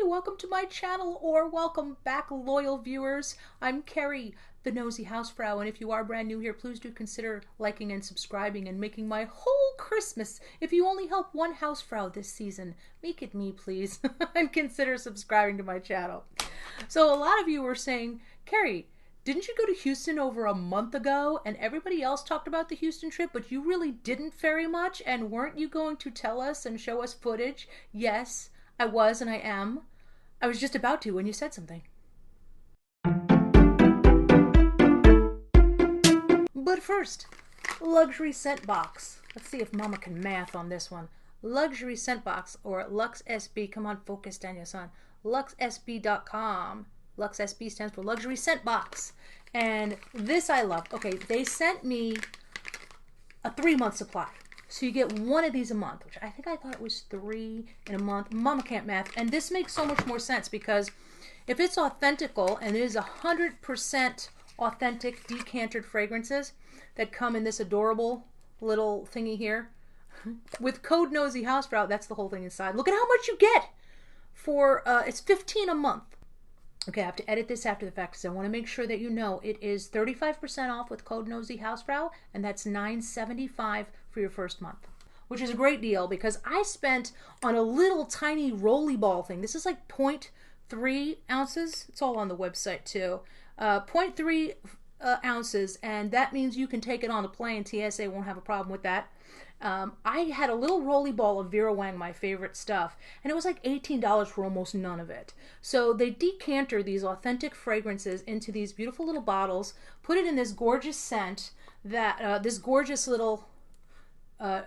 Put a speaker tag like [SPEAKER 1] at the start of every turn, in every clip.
[SPEAKER 1] welcome to my channel, or welcome back, loyal viewers. I'm Kerry, the nosy housefrau, and if you are brand new here, please do consider liking and subscribing and making my whole Christmas. If you only help one housefrau this season, make it me, please, and consider subscribing to my channel. So a lot of you were saying, Kerry, didn't you go to Houston over a month ago and everybody else talked about the Houston trip, but you really didn't very much? And weren't you going to tell us and show us footage? Yes, I was and I am. I was just about to when you said something. But first, luxury scent box. Let's see if Mama can math on this one. Luxury scent box, or LuxSB. Come on, focus, Daniel-san. LuxSB.com. LuxSB stands for Luxury Scent Box. And this I love. Okay, they sent me a 3-month supply. So you get one of these a month, which I think I thought it was 3 in a month. Mama can't math. And this makes so much more sense because if it's authentical, and it is 100% authentic decantered fragrances that come in this adorable little thingy here, with code Nosy Housefrau, that's the whole thing inside. Look at how much you get for, it's $15 a month. Okay, I have to edit this after the fact because I want to make sure that you know it is 35% off with code Nosy Housefrau, and that's $9.75 for your first month, which is a great deal because I spent on a little tiny rolly ball thing. This is like 0.3 ounces. It's all on the website too. 0.3 ounces, and that means you can take it on a plane. TSA won't have a problem with that. I had a little rolly ball of Vera Wang, my favorite stuff, and it was like $18 for almost none of it. So they decanter these authentic fragrances into these beautiful little bottles, put it in this gorgeous scent, that this gorgeous little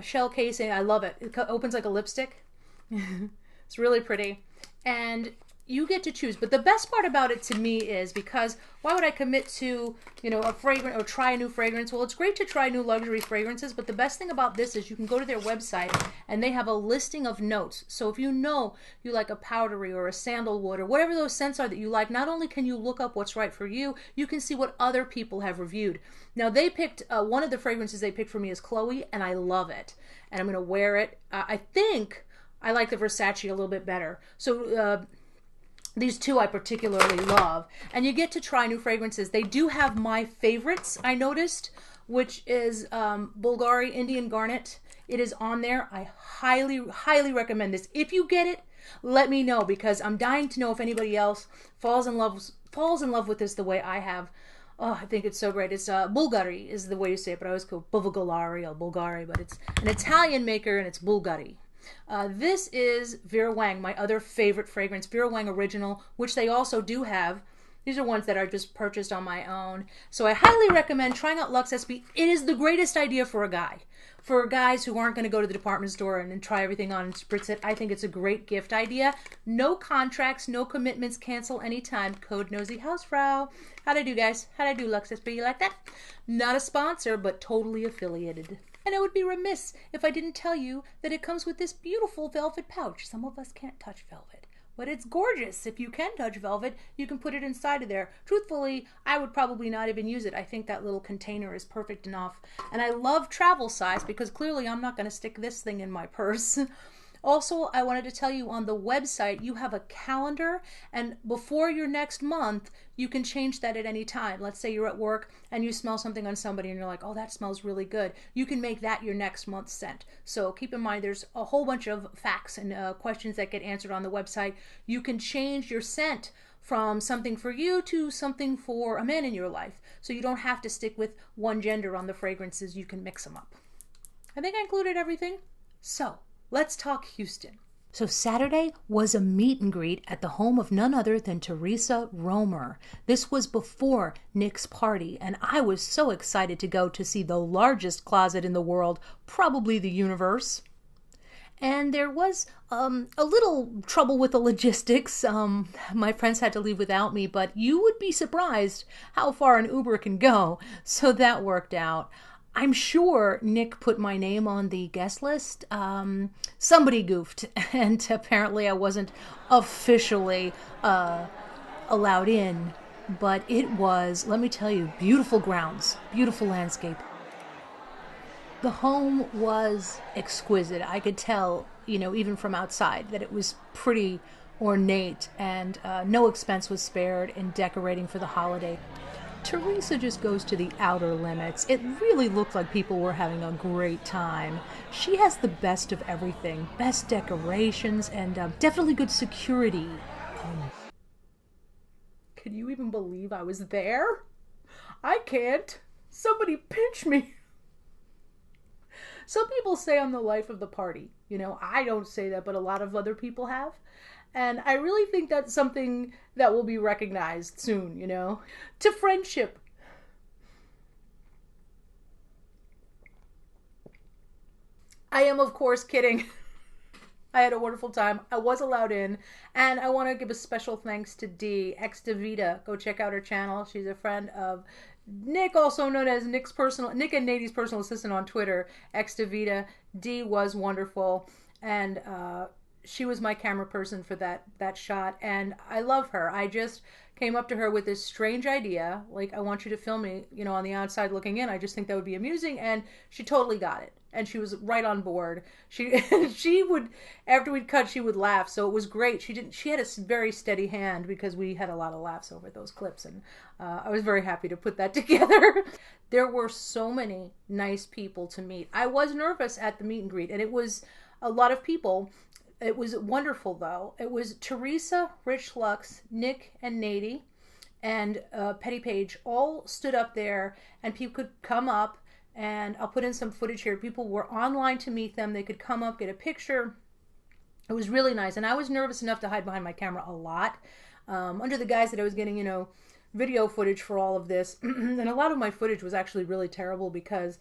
[SPEAKER 1] shell casing. I love it. It opens like a lipstick. It's really pretty. And you get to choose. But the best part about it to me is because why would I commit to, you know, a fragrance or try a new fragrance? Well, it's great to try new luxury fragrances, but the best thing about this is you can go to their website and they have a listing of notes. So if you know you like a powdery or a sandalwood or whatever those scents are that you like, not only can you look up what's right for you, you can see what other people have reviewed. Now they picked, one of the fragrances they picked for me is Chloe, and I love it. And I'm going to wear it. I think I like the Versace a little bit better. So, these two I particularly love. And you get to try new fragrances. They do have my favorites, I noticed, which is Bulgari Indian Garnet. It is on there. I highly, highly recommend this. If you get it, let me know because I'm dying to know if anybody else falls in love with this the way I have. Oh, I think it's so great. It's Bulgari is the way you say it, but I always go Bulgari or Bulgari, but it's an Italian maker and it's Bulgari. This is Vera Wang, my other favorite fragrance, Vera Wang Original, which they also do have. These are ones that I just purchased on my own. So I highly recommend trying out LuxSB. It is the greatest idea for a guy. For guys who aren't going to go to the department store and try everything on and spritz it, I think it's a great gift idea. No contracts, no commitments, cancel anytime. Code Nosy Housefrau. How'd I do, guys? How'd I do, LuxSB? You like that? Not a sponsor, but totally affiliated. And I would be remiss if I didn't tell you that it comes with this beautiful velvet pouch. Some of us can't touch velvet, but it's gorgeous. If you can touch velvet, you can put it inside of there. Truthfully, I would probably not even use it. I think that little container is perfect enough. And I love travel size because clearly I'm not going to stick this thing in my purse. Also, I wanted to tell you on the website, you have a calendar, and before your next month, you can change that at any time. Let's say you're at work and you smell something on somebody and you're like, oh, that smells really good. You can make that your next month's scent. So keep in mind, there's a whole bunch of facts and questions that get answered on the website. You can change your scent from something for you to something for a man in your life. So you don't have to stick with one gender on the fragrances. You can mix them up. I think I included everything. So let's talk Houston. So Saturday was a meet and greet at the home of none other than Teresa Romer. This was before Nick's party, and I was so excited to go to see the largest closet in the world, probably the universe. And there was a little trouble with the logistics. My friends had to leave without me, but you would be surprised how far an Uber can go, so that worked out. I'm sure Nick put my name on the guest list. Somebody goofed, and apparently I wasn't officially allowed in. But it was, let me tell you, beautiful grounds, beautiful landscape. The home was exquisite. I could tell, you know, even from outside, that it was pretty ornate, and no expense was spared in decorating for the holiday. Teresa just goes to the outer limits. It really looked like people were having a great time. She has the best of everything. Best decorations and definitely good security. Can you even believe I was there? I can't. Somebody pinch me. Some people say I'm the life of the party. You know, I don't say that, but a lot of other people have. And I really think that's something that will be recognized soon, you know. To friendship. I am, of course, kidding. I had a wonderful time. I was allowed in. And I want to give a special thanks to Dee, ex Davita. Go check out her channel. She's a friend of Nick, also known as Nick and Nadie's personal assistant on Twitter, ex Davita. Dee was wonderful. And she was my camera person for that shot, and I love her. I just came up to her with this strange idea, like, I want you to film me, you know, on the outside looking in. I just think that would be amusing, and she totally got it, and she was right on board. She would, after we'd cut, she would laugh, so it was great. She had a very steady hand because we had a lot of laughs over those clips, and I was very happy to put that together. There were so many nice people to meet. I was nervous at the meet and greet, and it was a lot of people. It was wonderful, though. It was Teresa, Rich Lux, Nick, and Nadie, and Petty Page all stood up there, and people could come up, and I'll put in some footage here. People were online to meet them. They could come up, get a picture. It was really nice, and I was nervous enough to hide behind my camera a lot. Under the guise that I was getting, you know, video footage for all of this, and a lot of my footage was actually really terrible because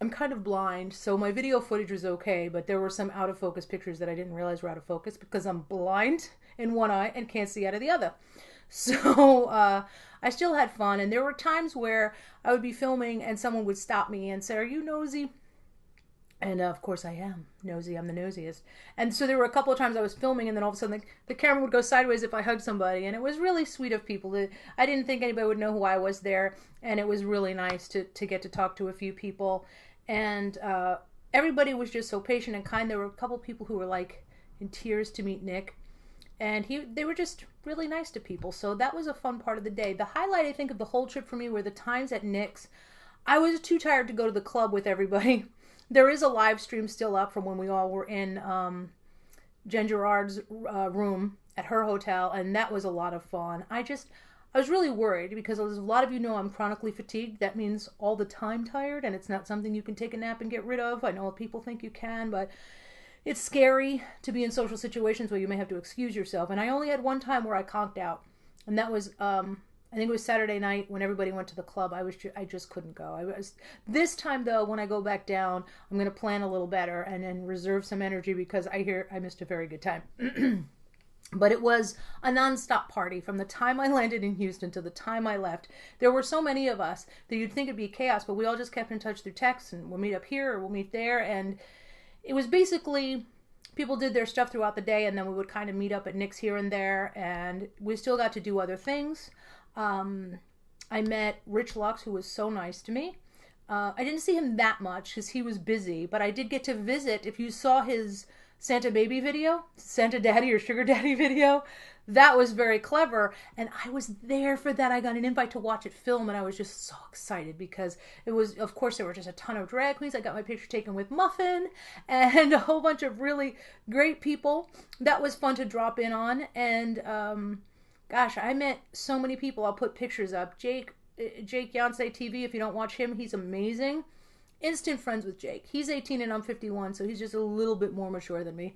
[SPEAKER 1] I'm kind of blind, so my video footage was okay, but there were some out of focus pictures that I didn't realize were out of focus because I'm blind in one eye and can't see out of the other. So I still had fun, and there were times where I would be filming and someone would stop me and say, "Are you nosy?" And of course I am nosy. I'm the nosiest. And so there were a couple of times I was filming, and then all of a sudden the camera would go sideways if I hugged somebody, and it was really sweet of people. I didn't think anybody would know who I was there, and it was really nice to get to talk to a few people. And everybody was just so patient and kind. There were a couple people who were like in tears to meet Nick, and they were just really nice to people. So that was a fun part of the day. The highlight, I think, of the whole trip for me were the times at Nick's. I was too tired to go to the club with everybody. There is a live stream still up from when we all were in Jen Gerard's room at her hotel, and that was a lot of fun. I was really worried because, as a lot of you know, I'm chronically fatigued. That means all the time tired, and it's not something you can take a nap and get rid of. I know people think you can, but it's scary to be in social situations where you may have to excuse yourself. And I only had one time where I conked out, and that was, I think it was Saturday night when everybody went to the club. I just couldn't go. This time, though, when I go back down, I'm going to plan a little better and then reserve some energy because I missed a very good time. But it was a nonstop party from the time I landed in Houston to the time I left. There were so many of us that you'd think it'd be chaos, but we all just kept in touch through text, and we'll meet up here or we'll meet there. And it was basically, people did their stuff throughout the day, and then we would kind of meet up at Nick's here and there, and we still got to do other things. I met Rich Lux, who was so nice to me. I didn't see him that much because he was busy, but I did get to visit. If you saw his Santa baby video, Santa daddy or sugar daddy video, that was very clever, and I was there for that. I got an invite to watch it film, and I was just so excited because it was, of course, there were just a ton of drag queens. I got my picture taken with Muffin and a whole bunch of really great people. That was fun to drop in on, and gosh, I met so many people. I'll put pictures up. Jake Yonsei TV, if you don't watch him, he's amazing. Instant friends with Jake. He's 18 and I'm 51, so he's just a little bit more mature than me.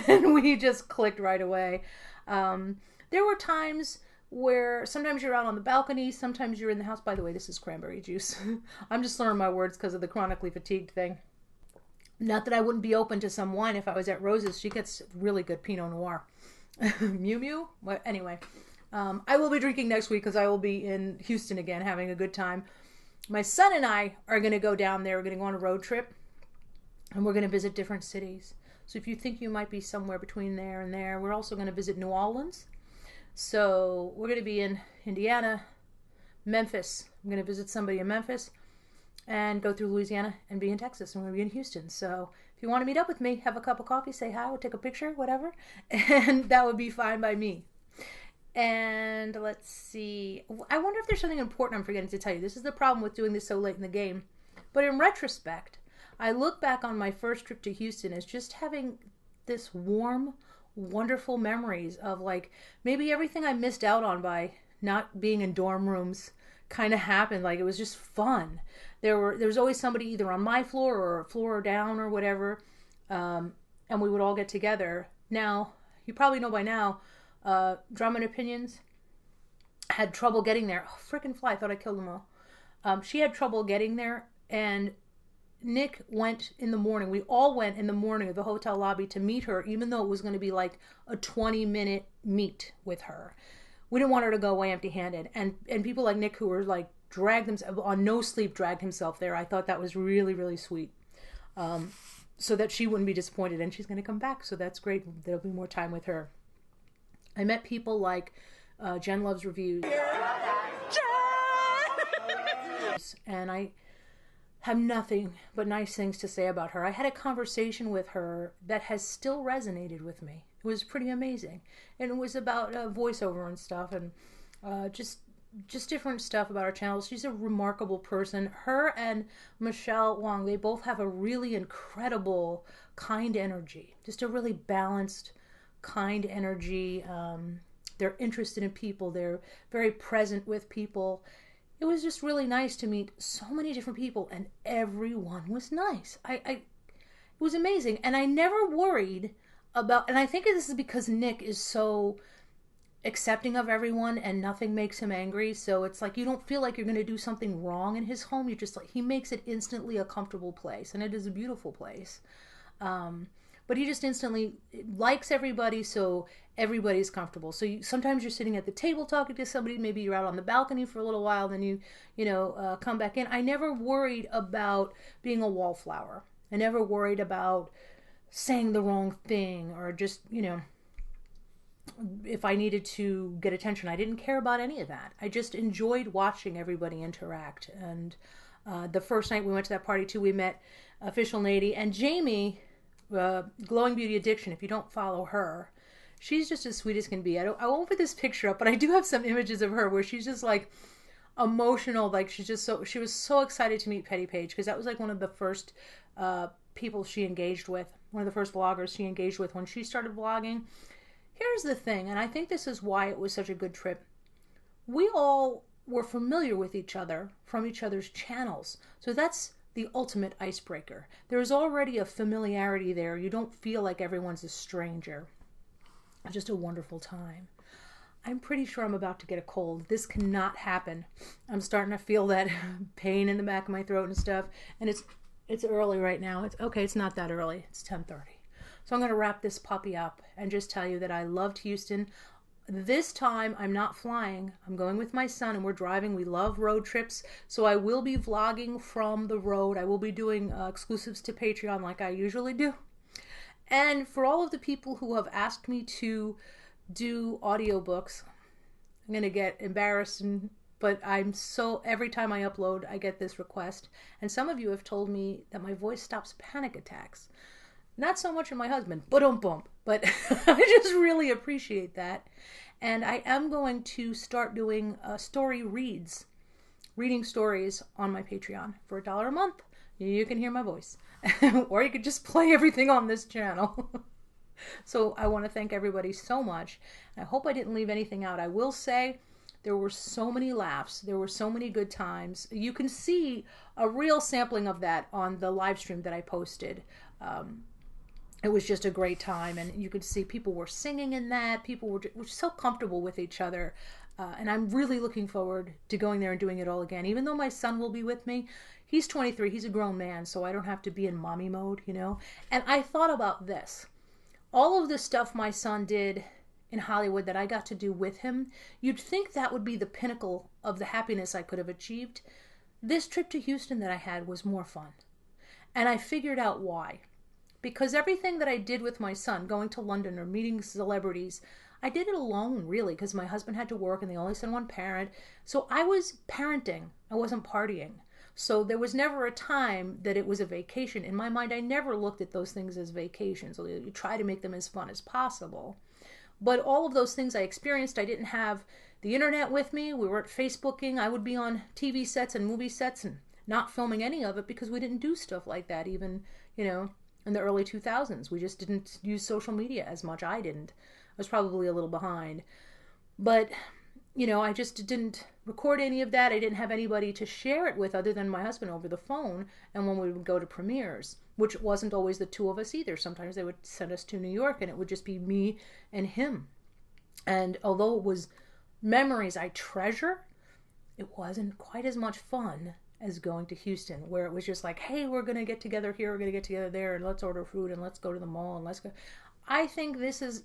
[SPEAKER 1] And we just clicked right away. There were times where sometimes you're out on the balcony, sometimes you're in the house. By the way, this is cranberry juice. I'm just slurring my words because of the chronically fatigued thing. Not that I wouldn't be open to some wine if I was at Rose's. She gets really good Pinot Noir. Mew Mew? Well, anyway, I will be drinking next week because I will be in Houston again having a good time. My son and I are going to go down there. We're going to go on a road trip, and we're going to visit different cities. So if you think you might be somewhere between there and there, we're also going to visit New Orleans. So we're going to be in Indiana, Memphis. I'm going to visit somebody in Memphis and go through Louisiana and be in Texas, and we're going to be in Houston. So if you want to meet up with me, have a cup of coffee, say hi, or take a picture, whatever, and that would be fine by me. And let's see. I wonder if there's something important I'm forgetting to tell you. This is the problem with doing this so late in the game. But in retrospect, I look back on my first trip to Houston as just having this warm, wonderful memories of like maybe everything I missed out on by not being in dorm rooms kind of happened. Like it was just fun. There was always somebody either on my floor or a floor down or whatever, and we would all get together. Now, you probably know by now, Drum and Opinions had trouble getting there. Oh, frickin' fly, I thought I killed them all. She had trouble getting there, and Nick went in the morning. We all went in the morning of the hotel lobby to meet her, even though it was going to be like a 20-minute meet with her. We didn't want her to go away empty-handed. And people like Nick, who were like dragged themselves on no sleep, dragged himself there. I thought that was really, really sweet. So that she wouldn't be disappointed, and she's going to come back. So that's great. There'll be more time with her. I met people like Jen Loves Reviews. And I have nothing but nice things to say about her. I had a conversation with her that has still resonated with me. It was pretty amazing. And it was about voiceover and stuff, and just different stuff about our channel. She's a remarkable person. Her and Michelle Wong, they both have a really incredible, kind energy. Just a really balanced, kind energy. They're interested in people. They're very present with people. It was just really nice to meet so many different people, and everyone was nice. It was amazing, and I never worried about, and I think this is because Nick is so accepting of everyone and nothing makes him angry, so it's like you don't feel like you're going to do something wrong in his home. You're just like, he makes it instantly a comfortable place, and it is a beautiful place. But he just instantly likes everybody, so everybody's comfortable. So sometimes you're sitting at the table talking to somebody, maybe you're out on the balcony for a little while, then you come back in. I never worried about being a wallflower. I never worried about saying the wrong thing or just, if I needed to get attention. I didn't care about any of that. I just enjoyed watching everybody interact. And the first night we went to that party too, we met Official Nady and Jamie, Glowing Beauty Addiction. If you don't follow her, she's just as sweet as can be. I won't put this picture up, but I do have some images of her where she's just like emotional. Like she was so excited to meet Petty Page, because that was like one of the first people she engaged with, one of the first vloggers she engaged with when she started vlogging. Here's the thing, and I think this is why it was such a good trip. We all were familiar with each other from each other's channels. So that's the ultimate icebreaker. There's already a familiarity there. You don't feel like everyone's a stranger. Just a wonderful time. I'm pretty sure I'm about to get a cold. This cannot happen. I'm starting to feel that pain in the back of my throat and stuff. And it's early right now. It's not that early. It's 10:30. So I'm going to wrap this puppy up and just tell you that I loved Houston. This time I'm not flying. I'm going with my son and we're driving. We love road trips. So I will be vlogging from the road. I will be doing exclusives to Patreon like I usually do. And for all of the people who have asked me to do audiobooks, I'm going to get embarrassed, but every time I upload, I get this request. And some of you have told me that my voice stops panic attacks. Not so much in my husband, but I just really appreciate that. And I am going to start doing story reading stories on my Patreon for $1 a month. You can hear my voice. Or you could just play everything on this channel. So I want to thank everybody so much. I hope I didn't leave anything out. I will say there were so many laughs. There were so many good times. You can see a real sampling of that on the live stream that I posted. It was just a great time, and you could see people were singing in that. People were so comfortable with each other, and I'm really looking forward to going there and doing it all again. Even though my son will be with me, he's 23, he's a grown man, so I don't have to be in mommy mode, And I thought about this. All of the stuff my son did in Hollywood that I got to do with him, you'd think that would be the pinnacle of the happiness I could have achieved. This trip to Houston that I had was more fun, and I figured out why. Because everything that I did with my son, going to London or meeting celebrities, I did it alone, really, because my husband had to work and they only sent one parent. So I was parenting. I wasn't partying. So there was never a time that it was a vacation. In my mind, I never looked at those things as vacations. You try to make them as fun as possible. But all of those things I experienced, I didn't have the internet with me. We weren't Facebooking. I would be on TV sets and movie sets and not filming any of it because we didn't do stuff like that even, in the early 2000s. We just didn't use social media as much. I didn't. I was probably a little behind. But, I just didn't record any of that. I didn't have anybody to share it with other than my husband over the phone and when we would go to premieres, which wasn't always the two of us either. Sometimes they would send us to New York and it would just be me and him. And although it was memories I treasure, it wasn't quite as much fun as going to Houston, where it was just like, hey, we're going to get together here, we're going to get together there, and let's order food, and let's go to the mall, and let's go. I think this is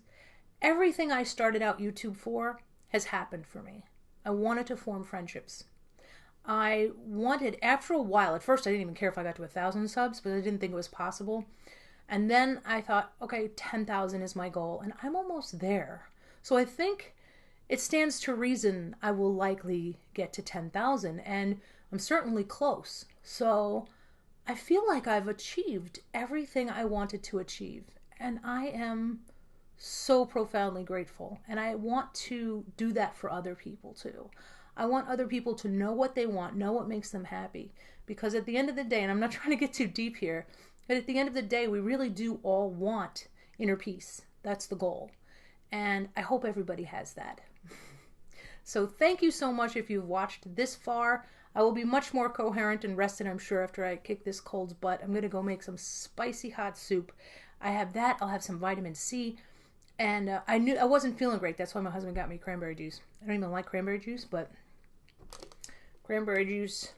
[SPEAKER 1] everything I started out YouTube for has happened for me. I wanted to form friendships. I wanted, after a while, at first I didn't even care if I got to 1,000 subs, but I didn't think it was possible. And then I thought, okay, 10,000 is my goal, and I'm almost there. So I think it stands to reason I will likely get to 10,000, and I'm certainly close. So I feel like I've achieved everything I wanted to achieve, and I am so profoundly grateful. And I want to do that for other people too. I want other people to know what they want, know what makes them happy. Because at the end of the day, and I'm not trying to get too deep here, but at the end of the day, we really do all want inner peace. That's the goal. And I hope everybody has that. So thank you so much if you've watched this far. I will be much more coherent and rested, I'm sure, after I kick this cold's butt. I'm going to go make some spicy hot soup. I have that. I'll have some vitamin C. And I knew I wasn't feeling great. That's why my husband got me cranberry juice. I don't even like cranberry juice, but cranberry juice,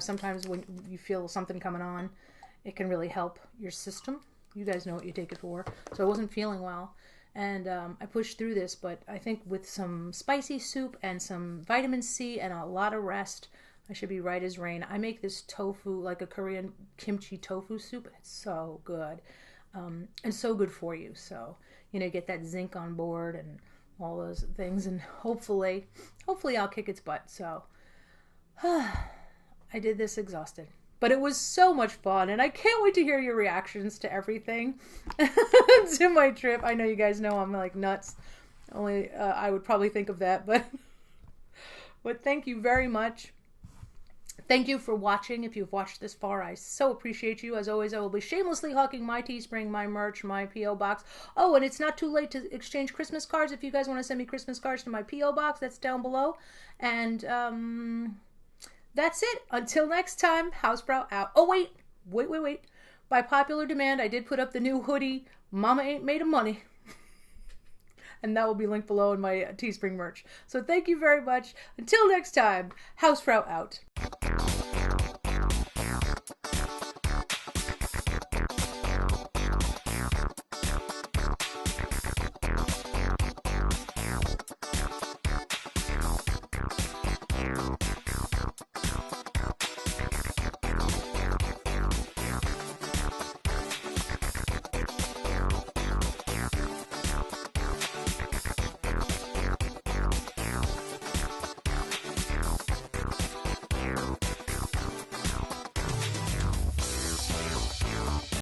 [SPEAKER 1] sometimes when you feel something coming on, it can really help your system. You guys know what you take it for. So I wasn't feeling well. And I pushed through this, but I think with some spicy soup and some vitamin C and a lot of rest, I should be right as rain. I make this tofu, like a Korean kimchi tofu soup. It's so good. And so good for you. So, get that zinc on board and all those things. And hopefully I'll kick its butt. So I did this exhausted. But it was so much fun, and I can't wait to hear your reactions to everything to my trip. I know you guys know I'm like nuts. Only I would probably think of that, but thank you very much. Thank you for watching. If you've watched this far, I so appreciate you. As always, I will be shamelessly hawking my Teespring, my merch, my P.O. box. Oh, and it's not too late to exchange Christmas cards. If you guys want to send me Christmas cards to my P.O. box, that's down below. And that's it. Until next time, Hausfrau out. Oh, wait. By popular demand, I did put up the new hoodie, Mama Ain't Made of Money. And that will be linked below in my Teespring merch. So thank you very much. Until next time, Hausfrau out.